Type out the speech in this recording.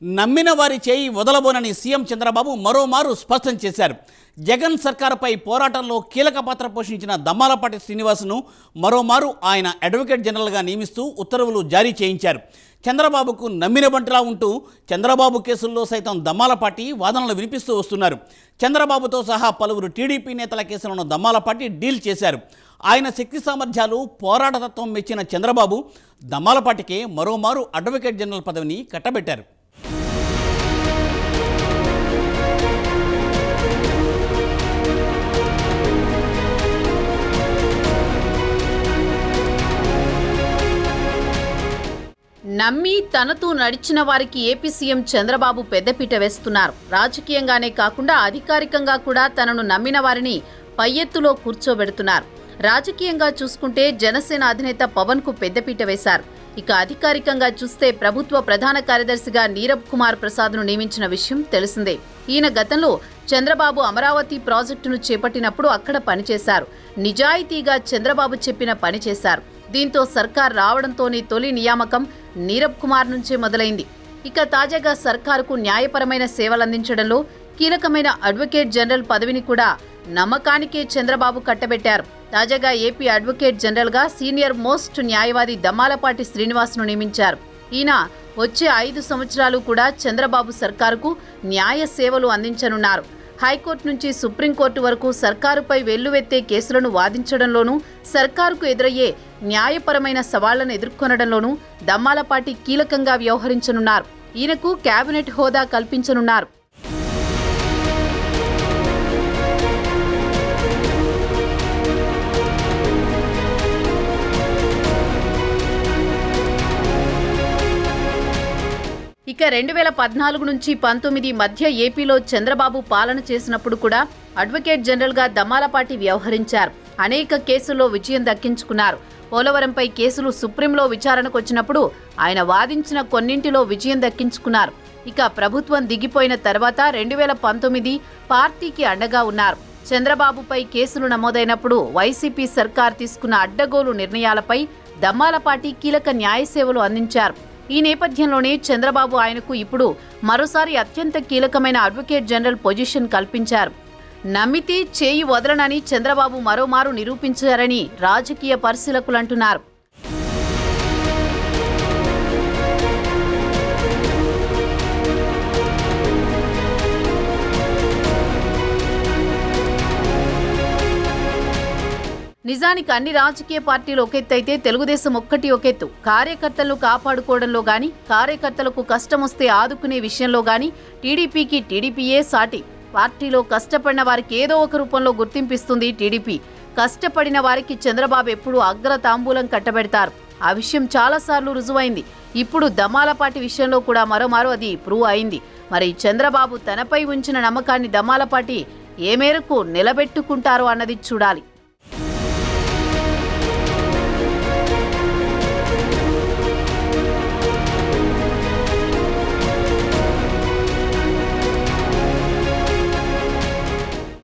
నమ్మిన వారి చేయి వదలబోనని సీఎం చంద్రబాబు మరోమారు స్పష్టం చేశారు. జగన్ సర్కారుపై పోరాటంలో కీలక పాత్ర పోషించిన దమ్మాలపాటి శ్రీనివాస్ను మరోమారు ఆయన అడ్వకేట్ జనరల్గా నియమిస్తూ ఉత్తర్వులు జారీ చేయించారు. చంద్రబాబుకు నమ్మిన బంటులా ఉంటూ చంద్రబాబు కేసుల్లో సైతం దమ్మాలపాటి వాదనలు వినిపిస్తూ వస్తున్నారు. చంద్రబాబుతో సహా పలువురు టీడీపీ నేతల కేసులను దమ్మాలపాటి డీల్ చేశారు. ఆయన శక్తి సామర్థ్యాలు, పోరాటతత్వం మెచ్చిన చంద్రబాబు దమ్మాలపాటికే మరోమారు అడ్వకేట్ జనరల్ పదవిని కట్టబెట్టారు. నమ్మి తనతో నడిచిన వారికి ఏపీ సీఎం చంద్రబాబు పెద్దపీట వేస్తున్నారు. రాజకీయంగానే కాకుండా అధికారికంగా కూడా తనను నమ్మిన వారిని పై ఎత్తులో కూర్చోబెడుతున్నారు. రాజకీయంగా చూసుకుంటే జనసేన అధినేత పవన్ కు పెద్దపీట వేశారు. ఇక అధికారికంగా చూస్తే ప్రభుత్వ ప్రధాన కార్యదర్శిగా నీరబ్ కుమార్ ప్రసాద్ ను నియమించిన విషయం తెలిసిందే. ఈయన గతంలో చంద్రబాబు అమరావతి ప్రాజెక్టును చేపట్టినప్పుడు అక్కడ పనిచేశారు. నిజాయితీగా చంద్రబాబు చెప్పిన పని చేశారు. దీంతో సర్కార్ రావడంతోనే తొలి నియామకం నీరబ్ కుమార్ నుంచే మొదలైంది. ఇక తాజాగా సర్కారుకు న్యాయపరమైన సేవలందించడంలో కీలకమైన అడ్వకేట్ జనరల్ పదవిని కూడా నమ్మకానికే చంద్రబాబు కట్టబెట్టారు. తాజాగా ఏపీ అడ్వకేట్ జనరల్గా సీనియర్ మోస్ట్ న్యాయవాది దమ్మాలపాటి శ్రీనివాస్ను నియమించారు. ఈయన వచ్చే 5 సంవత్సరాలు కూడా చంద్రబాబు సర్కారుకు న్యాయ సేవలు అందించనున్నారు. హైకోర్టు నుంచి సుప్రీంకోర్టు వరకు సర్కారుపై వెల్లువెత్తే కేసులను వాదించడంలోనూ, సర్కారుకు ఎదురయ్యే న్యాయపరమైన సవాళ్లను ఎదుర్కొనడంలోనూ దమ్మాలపాటి కీలకంగా వ్యవహరించనున్నారు. ఈయనకు కేబినెట్ హోదా కల్పించనున్నారు. ఇక 2014 నుంచి 19 మధ్య ఏపీలో చంద్రబాబు పాలన చేసినప్పుడు కూడా అడ్వకేట్ జనరల్గా దమ్మాలపాటి వ్యవహరించారు. అనేక కేసుల్లో విజయం దక్కించుకున్నారు. పోలవరంపై కేసులు సుప్రీంలో విచారణకు వచ్చినప్పుడు ఆయన వాదించిన కొన్నింటిలో విజయం దక్కించుకున్నారు. ఇక ప్రభుత్వం దిగిపోయిన తర్వాత 2019 పార్టీకి అండగా ఉన్నారు. చంద్రబాబుపై కేసులు నమోదైనప్పుడు వైసీపీ సర్కార్ తీసుకున్న అడ్డగోలు నిర్ణయాలపై దమ్మాలపాటి కీలక న్యాయ సేవలు అందించారు. ఈ నేపథ్యంలోనే చంద్రబాబు ఆయనకు ఇప్పుడు మరోసారి అత్యంత కీలకమైన అడ్వకేట్ జనరల్ పొజిషన్ కల్పించారు. నమ్మితే చేయి వదలనని చంద్రబాబు మరోమారు నిరూపించారని రాజకీయ పరిశీలకులు అంటున్నారు. నిజానికి అన్ని రాజకీయ పార్టీలు ఒకెత్తైతే తెలుగుదేశం ఒక్కటి ఒకెత్తు. కార్యకర్తలను కాపాడుకోవడంలో గాని, కార్యకర్తలకు కష్టం వస్తే ఆదుకునే విషయంలో గాని టీడీపీకి టీడీపీయే సాటి. పార్టీలో కష్టపడిన వారికి ఏదో ఒక రూపంలో గుర్తింపిస్తుంది టీడీపీ. కష్టపడిన వారికి చంద్రబాబు ఎప్పుడూ అగ్ర తాంబూలం కట్టబెడతారు. ఆ విషయం చాలాసార్లు రుజువైంది. ఇప్పుడు దమ్మాలపాటి విషయంలో కూడా మరోమారు అది ప్రూవ్ అయింది. మరి చంద్రబాబు తనపై ఉంచిన నమ్మకాన్ని దమ్మాలపాటి ఏ మేరకు నిలబెట్టుకుంటారో అన్నది చూడాలి.